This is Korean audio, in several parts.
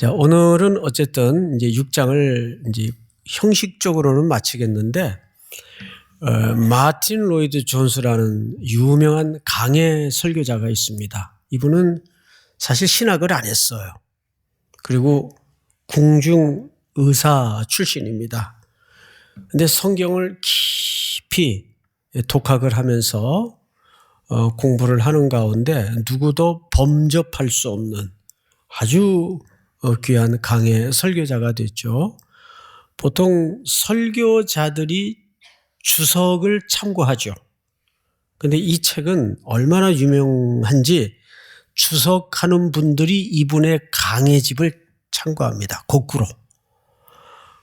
자, 오늘은 어쨌든 이제 6장을 이제 형식적으로는 마치겠는데, 마틴 로이드 존스라는 유명한 강해 설교자가 있습니다. 이분은 사실 신학을 안 했어요. 그리고 궁중 의사 출신입니다. 근데 성경을 깊이 독학을 하면서 공부를 하는 가운데 누구도 범접할 수 없는 아주 귀한 강해 설교자가 됐죠. 보통 설교자들이 주석을 참고하죠. 근데 이 책은 얼마나 유명한지 주석하는 분들이 이분의 강해집을 참고합니다. 거꾸로.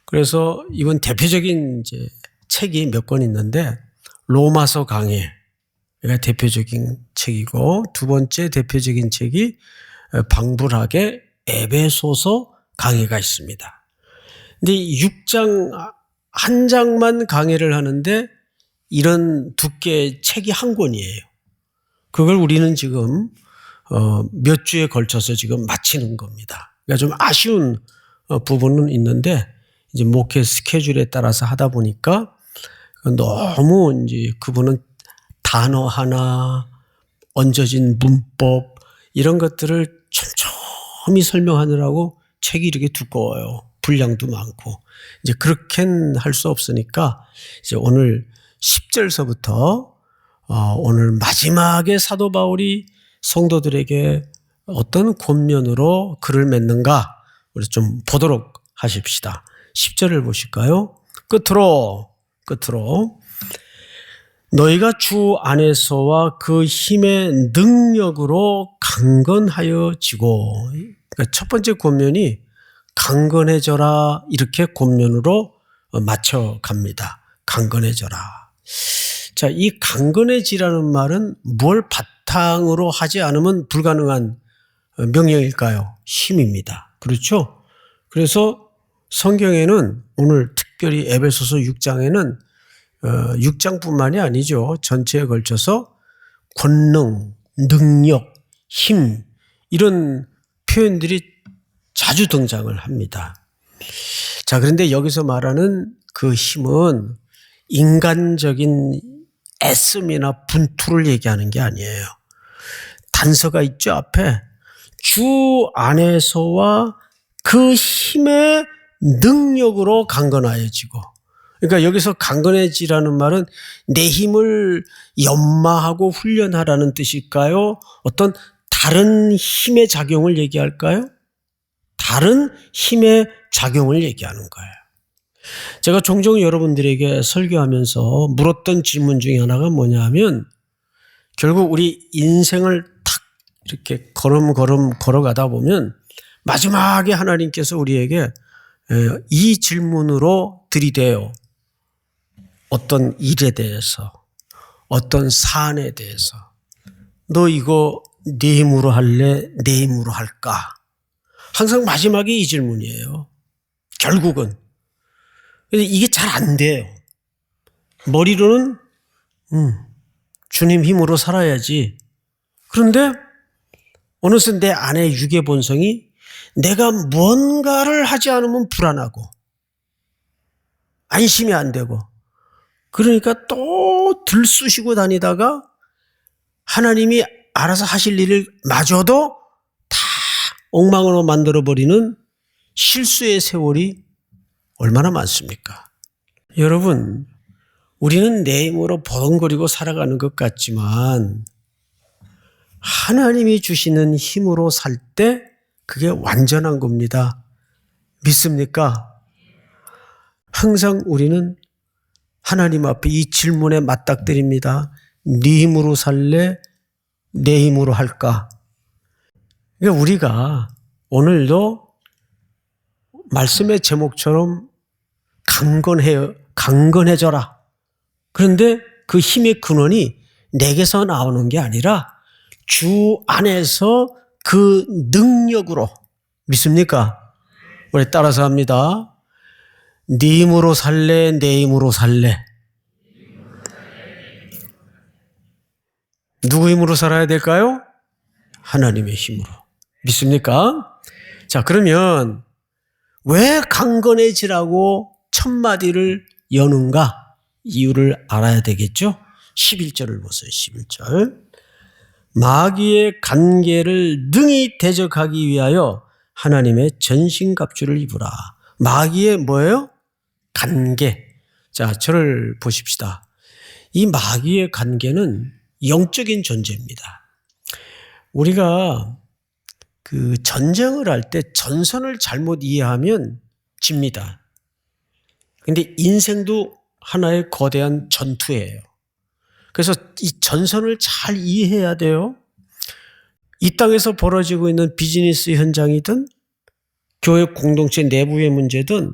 그래서 이번 대표적인 이제 책이 몇 권 있는데 로마서 강해가 대표적인 책이고, 두 번째 대표적인 책이 방불학의 에베소서 강해가 있습니다. 근데 6장 한 장만 강해를 하는데 이런 두께의 책이 한 권이에요. 그걸 우리는 지금 몇 주에 걸쳐서 지금 마치는 겁니다. 그러니까 좀 아쉬운 부분은 있는데 이제 목회 스케줄에 따라서 하다 보니까 너무 이제 그분은 단어 하나, 얹어진 문법 이런 것들을 촘촘히 설명하느라고 책이 이렇게 두꺼워요. 분량도 많고. 이제 그렇게는 할 수 없으니까 이제 오늘 10절서부터 오늘 마지막에 사도 바울이 성도들에게 어떤 권면으로 글을 맺는가 우리 좀 보도록 하십시다. 10절을 보실까요? 끝으로 너희가 주 안에서와 그 힘의 능력으로 강건하여지고, 그러니까 첫 번째 권면이 강건해져라 이렇게 권면으로 맞춰갑니다. 강건해져라. 자, 이 강건해지라는 말은 뭘 바탕으로 하지 않으면 불가능한 명령일까요? 힘입니다. 그렇죠? 그래서 성경에는 오늘 특별히 에베소서 6장에는 6장뿐만이 아니죠. 전체에 걸쳐서 권능, 능력, 힘 이런 표현들이 자주 등장을 합니다. 자, 그런데 여기서 말하는 그 힘은 인간적인 애씀이나 분투를 얘기하는 게 아니에요. 단서가 있죠, 앞에. 주 안에서와 그 힘의 능력으로 강건하여지고. 그러니까 여기서 강건해지라는 말은 내 힘을 연마하고 훈련하라는 뜻일까요? 어떤 다른 힘의 작용을 얘기할까요? 다른 힘의 작용을 얘기하는 거예요. 제가 종종 여러분들에게 설교하면서 물었던 질문 중에 하나가 뭐냐면, 결국 우리 인생을 탁 이렇게 걸음걸음 걸어가다 보면 마지막에 하나님께서 우리에게 이 질문으로 들이대요. 어떤 일에 대해서, 어떤 사안에 대해서. 너 이거 네 힘으로 할래? 내 힘으로 할까? 항상 마지막에 이 질문이에요. 결국은. 근데 이게 잘 안 돼요. 머리로는 주님 힘으로 살아야지. 그런데 어느새 내 안의 육의 본성이 내가 뭔가를 하지 않으면 불안하고 안심이 안 되고, 그러니까 또 들쑤시고 다니다가 하나님이 알아서 하실 일을 마저도 다 엉망으로 만들어버리는 실수의 세월이 얼마나 많습니까? 여러분, 우리는 내 힘으로 버덩거리고 살아가는 것 같지만 하나님이 주시는 힘으로 살 때 그게 완전한 겁니다. 믿습니까? 항상 우리는 하나님 앞에 이 질문에 맞닥뜨립니다. 네 힘으로 살래? 내 힘으로 할까? 그러니까 우리가 오늘도 말씀의 제목처럼 강건해져라. 그런데 그 힘의 근원이 내게서 나오는 게 아니라 주 안에서 그 능력으로. 믿습니까? 우리 따라서 합니다. 네 힘으로 살래? 내 힘으로 살래? 누구 힘으로 살아야 될까요? 하나님의 힘으로. 믿습니까? 자, 그러면 왜 강건해지라고 첫 마디를 여는가? 이유를 알아야 되겠죠? 11절을 보세요. 11절. 마귀의 간계를 능히 대적하기 위하여 하나님의 전신갑주를 입으라. 마귀의 뭐예요? 간계. 자, 저를 보십시다. 이 마귀의 간계는 영적인 존재입니다. 우리가 그 전쟁을 할 때 전선을 잘못 이해하면 집니다. 근데 인생도 하나의 거대한 전투예요. 그래서 이 전선을 잘 이해해야 돼요. 이 땅에서 벌어지고 있는 비즈니스 현장이든 교회 공동체 내부의 문제든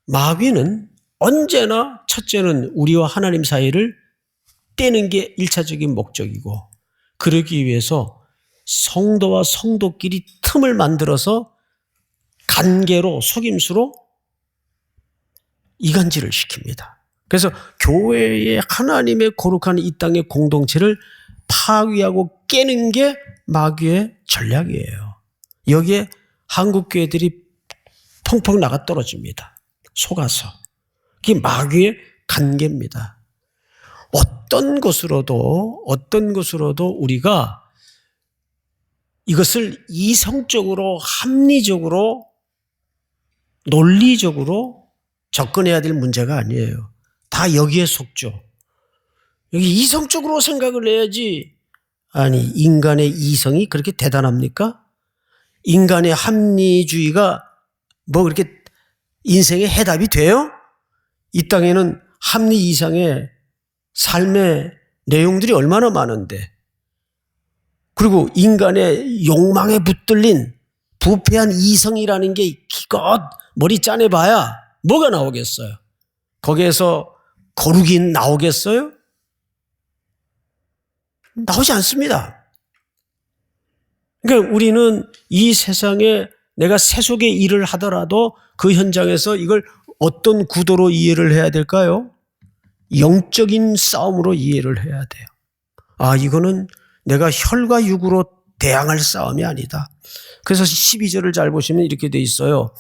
마귀는 언제나 첫째는 우리와 하나님 사이를 떼는 게 1차적인 목적이고, 그러기 위해서 성도와 성도끼리 틈을 만들어서 간계로 속임수로 이간질을 시킵니다. 그래서 교회의 하나님의 거룩한 이 땅의 공동체를 파괴하고 깨는 게 마귀의 전략이에요. 여기에 한국 교회들이 펑펑 나가 떨어집니다. 속아서. 그게 마귀의 간계입니다. 어떤 것으로도 우리가 이것을 이성적으로, 합리적으로, 논리적으로 접근해야 될 문제가 아니에요. 다 여기에 속죠. 여기 이성적으로 생각을 해야지. 아니, 인간의 이성이 그렇게 대단합니까? 인간의 합리주의가 뭐 그렇게 인생의 해답이 돼요? 이 땅에는 합리 이상의 삶의 내용들이 얼마나 많은데, 그리고 인간의 욕망에 붙들린 부패한 이성이라는 게 기껏 머리 짜내봐야 뭐가 나오겠어요? 거기에서 거룩이 나오겠어요? 나오지 않습니다. 그러니까 우리는 이 세상에 내가 세속의 일을 하더라도 그 현장에서 이걸 어떤 구도로 이해를 해야 될까요? 영적인 싸움으로 이해를 해야 돼요. 아, 이거는 내가 혈과 육으로 대항할 싸움이 아니다. 그래서 12절을 잘 보시면 이렇게 돼 있어요.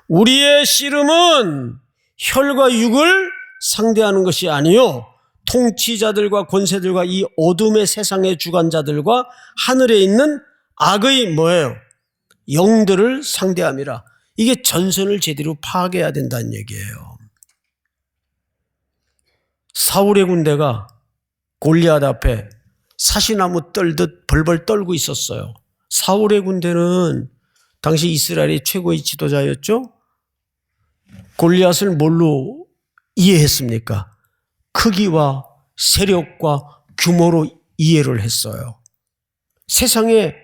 우리의 씨름은 혈과 육을 상대하는 것이 아니요 통치자들과 권세들과 이 어둠의 세상의 주관자들과 하늘에 있는 악의 뭐예요? 영들을 상대함이라. 이게 전선을 제대로 파악해야 된다는 얘기예요. 사울의 군대가 골리앗 앞에 사시나무 떨듯 벌벌 떨고 있었어요. 사울의 군대는 당시 이스라엘의 최고의 지도자였죠. 골리앗을 뭘로 이해했습니까? 크기와 세력과 규모로 이해를 했어요. 세상에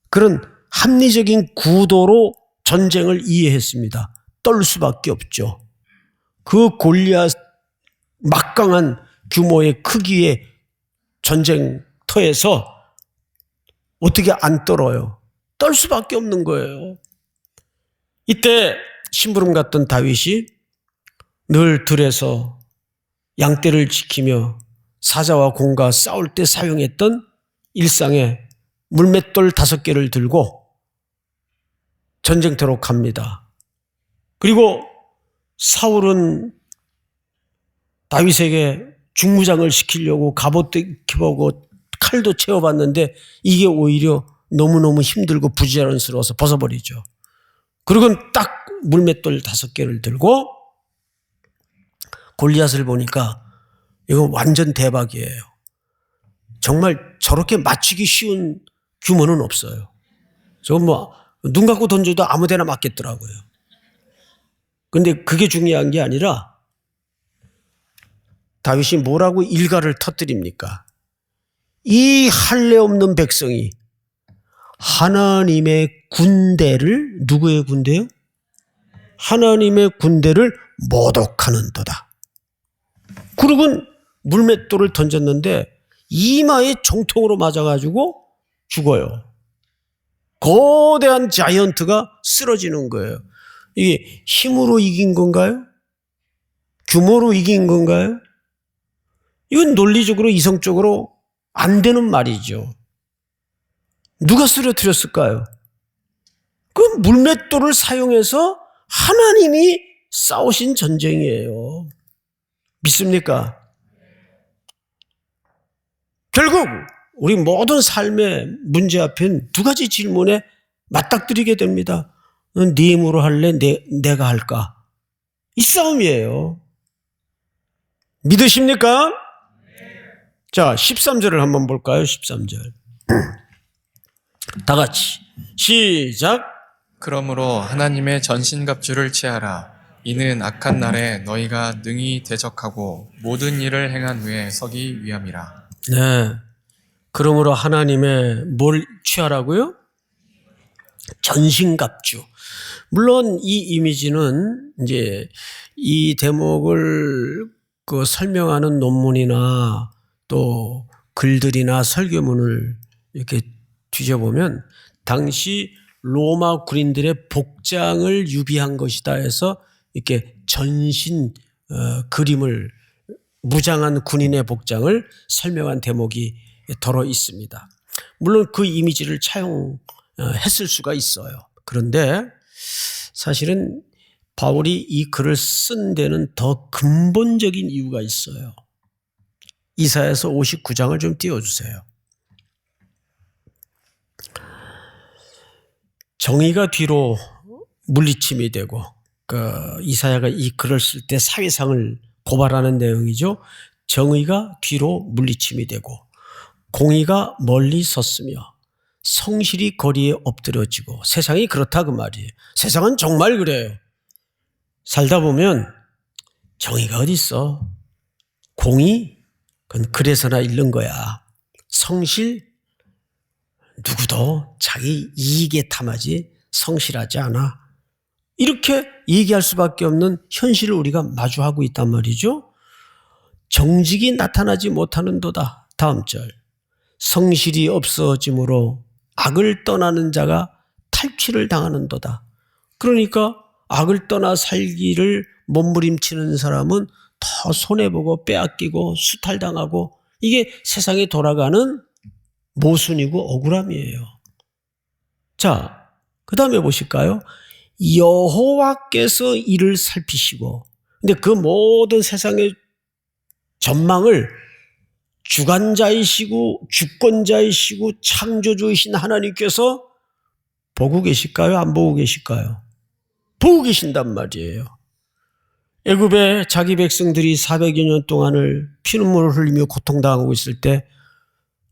그런 합리적인 구도로 전쟁을 이해했습니다. 떨 수밖에 없죠. 그 골리앗 막강한 규모의 크기의 전쟁터에서 어떻게 안 떨어요? 떨 수밖에 없는 거예요. 이때 심부름 갔던 다윗이 늘 들에서 양떼를 지키며 사자와 공과 싸울 때 사용했던 일상의 물맷돌 5개를 들고 전쟁터로 갑니다. 그리고 사울은 다윗에게 중무장을 시키려고 갑옷도 입혀보고 칼도 채워봤는데 이게 오히려 너무너무 힘들고 부자연스러워서 벗어버리죠. 그리고 딱 물맷돌 5개를 들고 골리앗을 보니까 이거 완전 대박이에요. 정말 저렇게 맞추기 쉬운 규모는 없어요. 저건 뭐 눈 감고 던져도 아무 데나 맞겠더라고요. 근데 그게 중요한 게 아니라 다윗이 뭐라고 일가를 터뜨립니까? 이 할례 없는 백성이 하나님의 군대를, 누구의 군대요? 하나님의 군대를 모독하는도다. 그리고 물맷돌을 던졌는데 이마에 정통으로 맞아가지고 죽어요. 거대한 자이언트가 쓰러지는 거예요. 이게 힘으로 이긴 건가요? 규모로 이긴 건가요? 이건 논리적으로 이성적으로 안 되는 말이죠. 누가 쓰러뜨렸을까요? 그 물맷돌을 사용해서 하나님이 싸우신 전쟁이에요. 믿습니까? 결국 우리 모든 삶의 문제 앞엔 두 가지 질문에 맞닥뜨리게 됩니다. 네 힘으로 할래? 내가 할까? 이 싸움이에요. 믿으십니까? 자, 13절을 한번 볼까요? 13절. 다 같이 시작. 그러므로 하나님의 전신갑주를 취하라. 이는 악한 날에 너희가 능히 대적하고 모든 일을 행한 후에 서기 위함이라. 네. 그러므로 하나님의 뭘 취하라고요? 전신갑주. 물론 이 이미지는 이제 이 대목을 설명하는 논문이나 또 글들이나 설교문을 이렇게 뒤져보면 당시 로마 군인들의 복장을 유비한 것이다 해서 이렇게 전신 그림을 무장한 군인의 복장을 설명한 대목이 덜어 있습니다. 물론 그 이미지를 차용했을 수가 있어요. 그런데 사실은 바울이 이 글을 쓴 데는 더 근본적인 이유가 있어요. 이사야서 59장을 좀 띄워주세요. 정의가 뒤로 물리침이 되고 이사야가 이 글을 쓸 때 사회상을 고발하는 내용이죠. 정의가 뒤로 물리침이 되고 공의가 멀리 섰으며 성실이 거리에 엎드려지고 세상이 그렇다 그 말이에요. 세상은 정말 그래요. 살다 보면 정의가 어디 있어? 공의? 그건 그래서나 잃는 거야. 성실? 누구도 자기 이익에 탐하지 성실하지 않아. 이렇게 얘기할 수밖에 없는 현실을 우리가 마주하고 있단 말이죠. 정직이 나타나지 못하는도다. 다음 절. 성실이 없어짐으로 악을 떠나는 자가 탈취를 당하는도다. 그러니까 악을 떠나 살기를 몸부림치는 사람은 더 손해보고 빼앗기고 수탈당하고 이게 세상에 돌아가는 모순이고 억울함이에요. 자, 그 다음에 보실까요? 여호와께서 이를 살피시고, 근데 그 모든 세상의 전망을 주관자이시고 주권자이시고 창조주이신 하나님께서 보고 계실까요? 안 보고 계실까요? 보고 계신단 말이에요. 애굽의 자기 백성들이 400여 년 동안을 피눈물을 흘리며 고통당하고 있을 때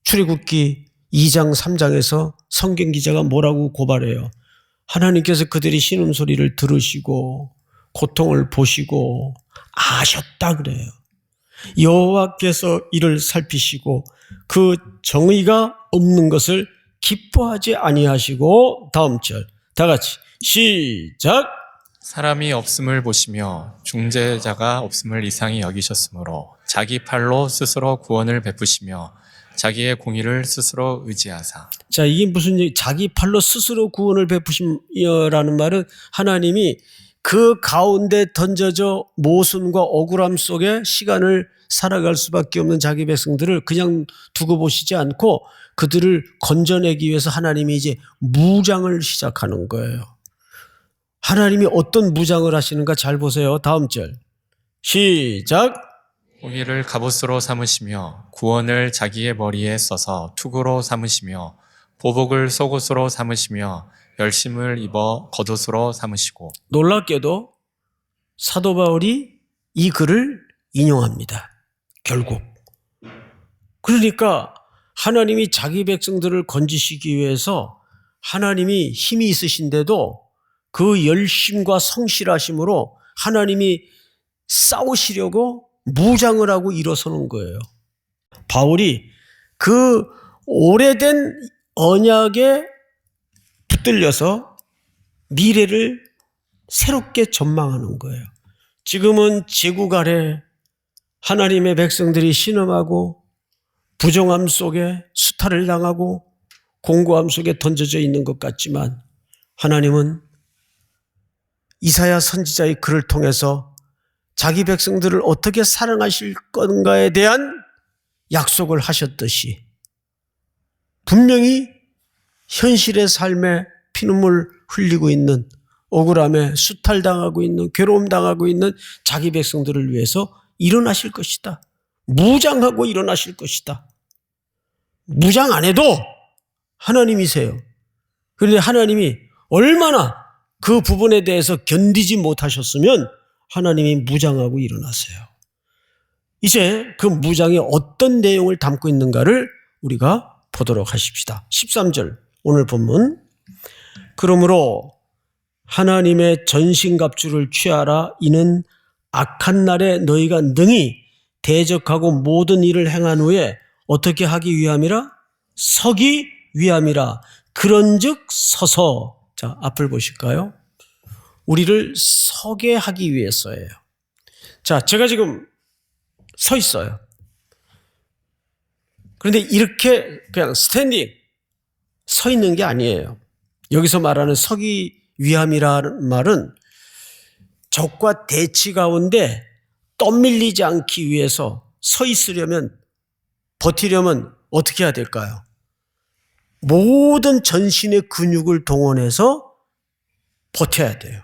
출애굽기 2장 3장에서 성경 기자가 뭐라고 고발해요? 하나님께서 그들이 신음소리를 들으시고 고통을 보시고 아셨다 그래요. 여호와께서 이를 살피시고 그 정의가 없는 것을 기뻐하지 아니하시고 다음 절 다 같이 시작. 사람이 없음을 보시며 중재자가 없음을 이상히 여기셨으므로 자기 팔로 스스로 구원을 베푸시며 자기의 공의를 스스로 의지하사. 자, 이게 무슨 얘기? 자기 팔로 스스로 구원을 베푸심이라는 말은 하나님이 그 가운데 던져져 모순과 억울함 속에 시간을 살아갈 수밖에 없는 자기 백성들을 그냥 두고 보시지 않고 그들을 건져내기 위해서 하나님이 이제 무장을 시작하는 거예요. 하나님이 어떤 무장을 하시는가 잘 보세요. 다음 절 시작. 공의를 갑옷으로 삼으시며 구원을 자기의 머리에 써서 투구로 삼으시며 보복을 속옷으로 삼으시며 열심을 입어 겉옷으로 삼으시고. 놀랍게도 사도 바울이 이 글을 인용합니다. 결국 그러니까 하나님이 자기 백성들을 건지시기 위해서 하나님이 힘이 있으신데도 그 열심과 성실하심으로 하나님이 싸우시려고 무장을 하고 일어서는 거예요. 바울이 그 오래된 언약에 붙들려서 미래를 새롭게 전망하는 거예요. 지금은 제국 아래 하나님의 백성들이 신음하고 부정함 속에 수탈을 당하고 공고함 속에 던져져 있는 것 같지만 하나님은 이사야 선지자의 글을 통해서 자기 백성들을 어떻게 사랑하실 건가에 대한 약속을 하셨듯이 분명히 현실의 삶에 피눈물 흘리고 있는, 억울함에 수탈당하고 있는, 괴로움 당하고 있는 자기 백성들을 위해서 일어나실 것이다. 무장하고 일어나실 것이다. 무장 안 해도 하나님이세요. 그런데 하나님이 얼마나 그 부분에 대해서 견디지 못하셨으면 하나님이 무장하고 일어나세요. 이제 그 무장이 어떤 내용을 담고 있는가를 우리가 보도록 하십시다. 13절 오늘 본문. 그러므로 하나님의 전신갑주를 취하라. 이는 악한 날에 너희가 능히 대적하고 모든 일을 행한 후에 어떻게 하기 위함이라? 서기 위함이라. 그런즉 서서. 자, 앞을 보실까요? 우리를 서게 하기 위해서예요. 자, 제가 지금 서 있어요. 그런데 이렇게 그냥 스탠딩 서 있는 게 아니에요. 여기서 말하는 서기 위함이라는 말은 적과 대치 가운데 떠밀리지 않기 위해서 서 있으려면, 버티려면 어떻게 해야 될까요? 모든 전신의 근육을 동원해서 버텨야 돼요.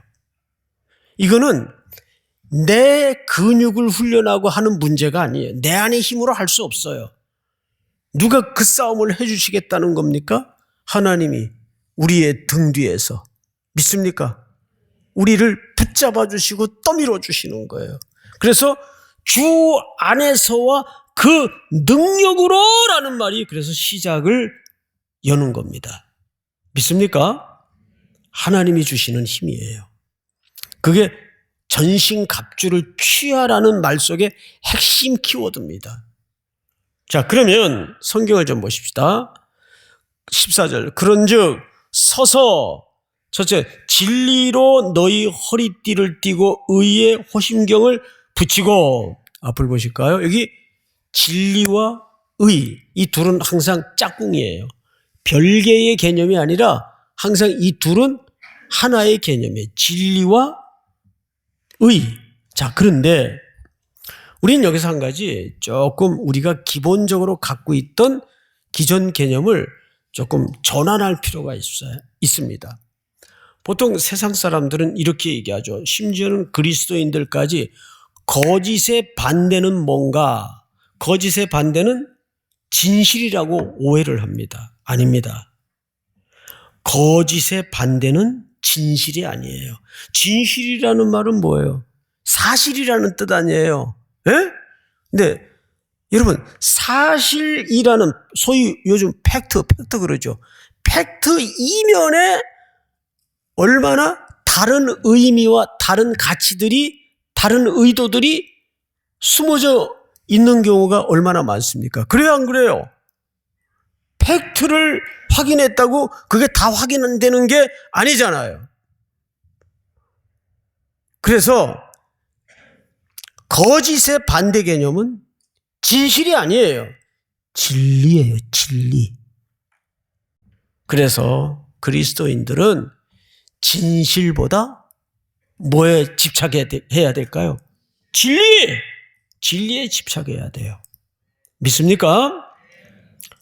이거는 내 근육을 훈련하고 하는 문제가 아니에요. 내 안의 힘으로 할 수 없어요. 누가 그 싸움을 해주시겠다는 겁니까? 하나님이 우리의 등 뒤에서. 믿습니까? 우리를 붙잡아 주시고 떠밀어 주시는 거예요. 그래서 주 안에서와 그 능력으로라는 말이 그래서 시작을 여는 겁니다. 믿습니까? 하나님이 주시는 힘이에요. 그게 전신갑주를 취하라는 말 속에 핵심 키워드입니다. 자, 그러면 성경을 좀 보십시다. 14절. 그런즉 서서, 첫째, 진리로 너희 허리띠를 띠고 의의 호심경을 붙이고. 앞을 보실까요? 여기 진리와 의, 이 둘은 항상 짝꿍이에요. 별개의 개념이 아니라 항상 이 둘은 하나의 개념이에요. 진리와 의. 자, 그런데 우리는 여기서 한 가지 조금 우리가 기본적으로 갖고 있던 기존 개념을 조금 전환할 필요가 있습니다. 보통 세상 사람들은 이렇게 얘기하죠. 심지어는 그리스도인들까지 거짓의 반대는 뭔가, 거짓의 반대는 진실이라고 오해를 합니다. 아닙니다. 거짓의 반대는 진실이 아니에요. 진실이라는 말은 뭐예요? 사실이라는 뜻 아니에요. 예? 근데 여러분, 사실이라는 소위 요즘 팩트 그러죠. 팩트 이면에 얼마나 다른 의미와 다른 가치들이, 다른 의도들이 숨어져 있는 경우가 얼마나 많습니까? 그래요, 안 그래요? 팩트를 확인했다고 그게 다 확인되는 게 아니잖아요. 그래서 거짓의 반대 개념은 진실이 아니에요. 진리예요, 진리. 그래서 그리스도인들은 진실보다 뭐에 집착해야 될까요? 진리에 집착해야 돼요. 믿습니까?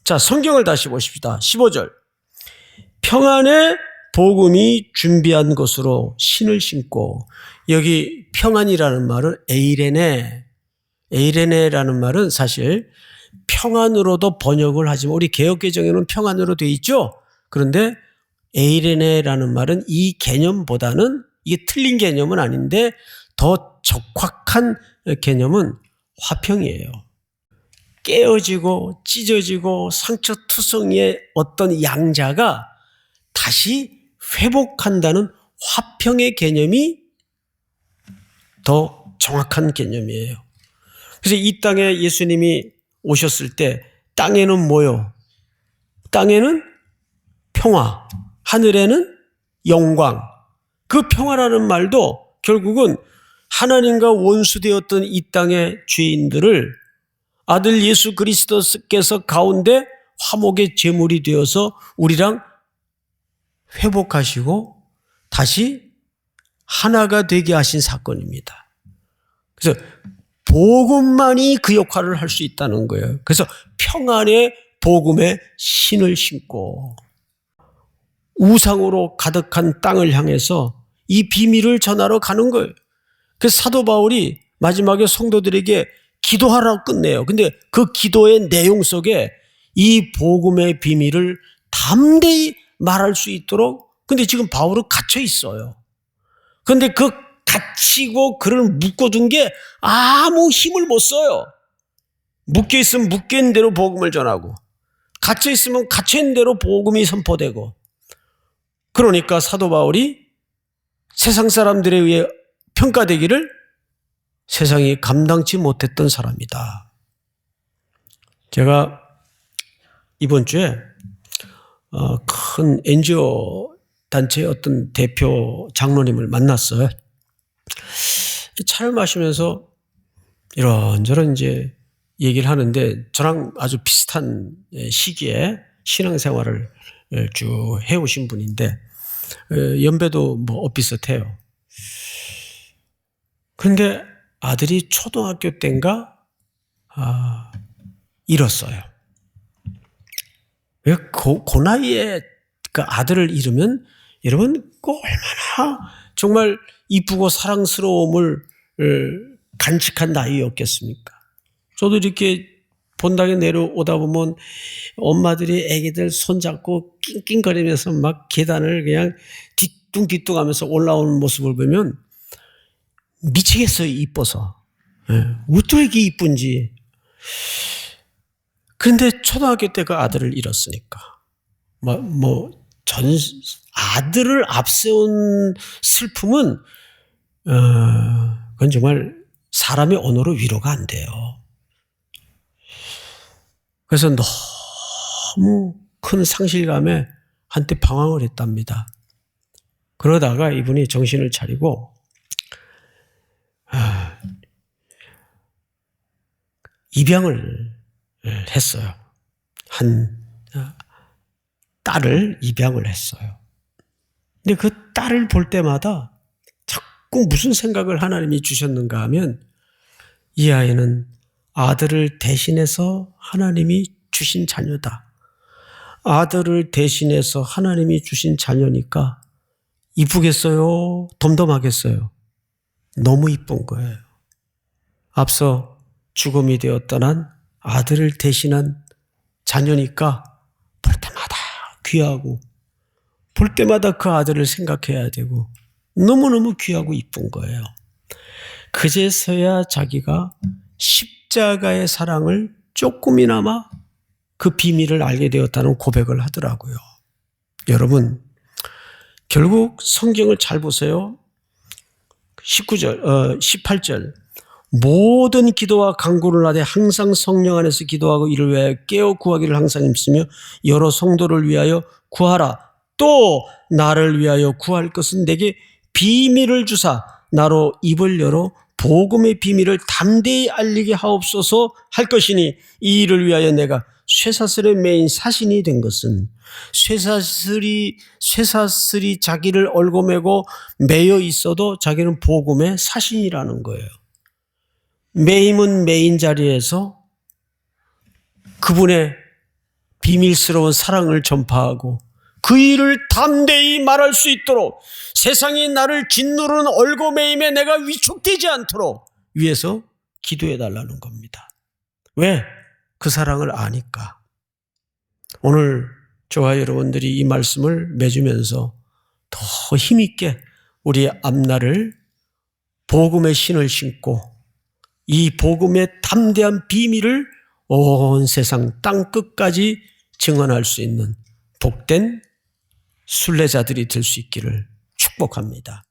자, 성경을 다시 보십시다. 15절. 평안의 복음이 준비한 것으로 신을 신고. 여기 평안이라는 말은 에이레네라는 말은 사실 평안으로도 번역을 하지만 우리 개역개정에는 평안으로 돼 있죠. 그런데 에이레네라는 말은 이 개념보다는, 이게 틀린 개념은 아닌데 더 적확한 개념은 화평이에요. 깨어지고 찢어지고 상처투성이의 어떤 양자가 다시 회복한다는 화평의 개념이 더 정확한 개념이에요. 그래서 이 땅에 예수님이 오셨을 때 땅에는 뭐요? 땅에는 평화, 하늘에는 영광. 그 평화라는 말도 결국은 하나님과 원수되었던 이 땅의 죄인들을 아들 예수 그리스도께서 가운데 화목의 제물이 되어서 우리랑 회복하시고 다시 하나가 되게 하신 사건입니다. 그래서 복음만이 그 역할을 할 수 있다는 거예요. 그래서 평안의 복음의 신을 신고. 우상으로 가득한 땅을 향해서 이 비밀을 전하러 가는 거예요. 그래서 사도 바울이 마지막에 성도들에게 기도하라고 끝내요. 근데 그 기도의 내용 속에 이 복음의 비밀을 담대히 말할 수 있도록, 근데 지금 바울은 갇혀 있어요. 그런데 그 갇히고 그를 묶어둔 게 아무 힘을 못 써요. 묶여 있으면 묶여 있는 대로 복음을 전하고, 갇혀 있으면 갇혀 있는 대로 복음이 선포되고. 그러니까 사도 바울이 세상 사람들에 의해 평가되기를 세상이 감당치 못했던 사람이다. 제가 이번 주에 큰 NGO 단체의 어떤 대표 장로님을 만났어요. 차를 마시면서 이런저런 이제 얘기를 하는데, 저랑 아주 비슷한 시기에 신앙생활을 쭉 해오신 분인데, 연배도 뭐 엇비슷해요. 그런데 아들이 초등학교 때인가 잃었어요. 왜 그 나이에 그 아들을 잃으면 여러분 얼마나 정말 이쁘고 사랑스러움을 간직한 나이였겠습니까? 저도 이렇게 본당에 내려오다 보면 엄마들이 애기들 손잡고 낑낑거리면서 막 계단을 그냥 뒤뚱뒤뚱 하면서 올라오는 모습을 보면 미치겠어요. 이뻐서. 어떻게 이렇게 이쁜지. 그런데 초등학교 때 그 아들을 잃었으니까 아들을 앞세운 슬픔은 그건 정말 사람의 언어로 위로가 안 돼요. 그래서 너무 큰 상실감에 한때 방황을 했답니다. 그러다가 이분이 정신을 차리고 입양을 했어요. 딸을 입양을 했어요. 근데 그 딸을 볼 때마다 자꾸 무슨 생각을 하나님이 주셨는가 하면, 이 아이는 아들을 대신해서 하나님이 주신 자녀다. 아들을 대신해서 하나님이 주신 자녀니까 이쁘겠어요? 덤덤하겠어요? 너무 이쁜 거예요. 앞서 죽음이 되어 떠난 아들을 대신한 자녀니까 볼 때마다 귀하고, 볼 때마다 그 아들을 생각해야 되고, 너무너무 귀하고 이쁜 거예요. 그제서야 자기가 십자가의 사랑을 조금이나마 그 비밀을 알게 되었다는 고백을 하더라고요. 여러분, 결국 성경을 잘 보세요. 18절. 모든 기도와 간구를 하되 항상 성령 안에서 기도하고 이를 위하여 깨어 구하기를 항상 힘쓰며 여러 성도를 위하여 구하라. 또 나를 위하여 구할 것은 내게 비밀을 주사 나로 입을 열어 복음의 비밀을 담대히 알리게 하옵소서 할 것이니, 이 일을 위하여 내가 쇠사슬에 매인 사신이 된 것은, 쇠사슬이 자기를 얽어매고 매여 있어도 자기는 복음의 사신이라는 거예요. 매임은 매인 자리에서 그분의 비밀스러운 사랑을 전파하고 그 일을 담대히 말할 수 있도록, 세상이 나를 짓누르는 얽어매임에 내가 위축되지 않도록 위해서 기도해 달라는 겁니다. 왜? 그 사랑을 아니까. 오늘 저와 여러분들이 이 말씀을 맺으면서 더 힘있게 우리의 앞날을 복음의 신을 신고 이 복음의 담대한 비밀을 온 세상 땅 끝까지 증언할 수 있는 복된 순례자들이 될 수 있기를 축복합니다.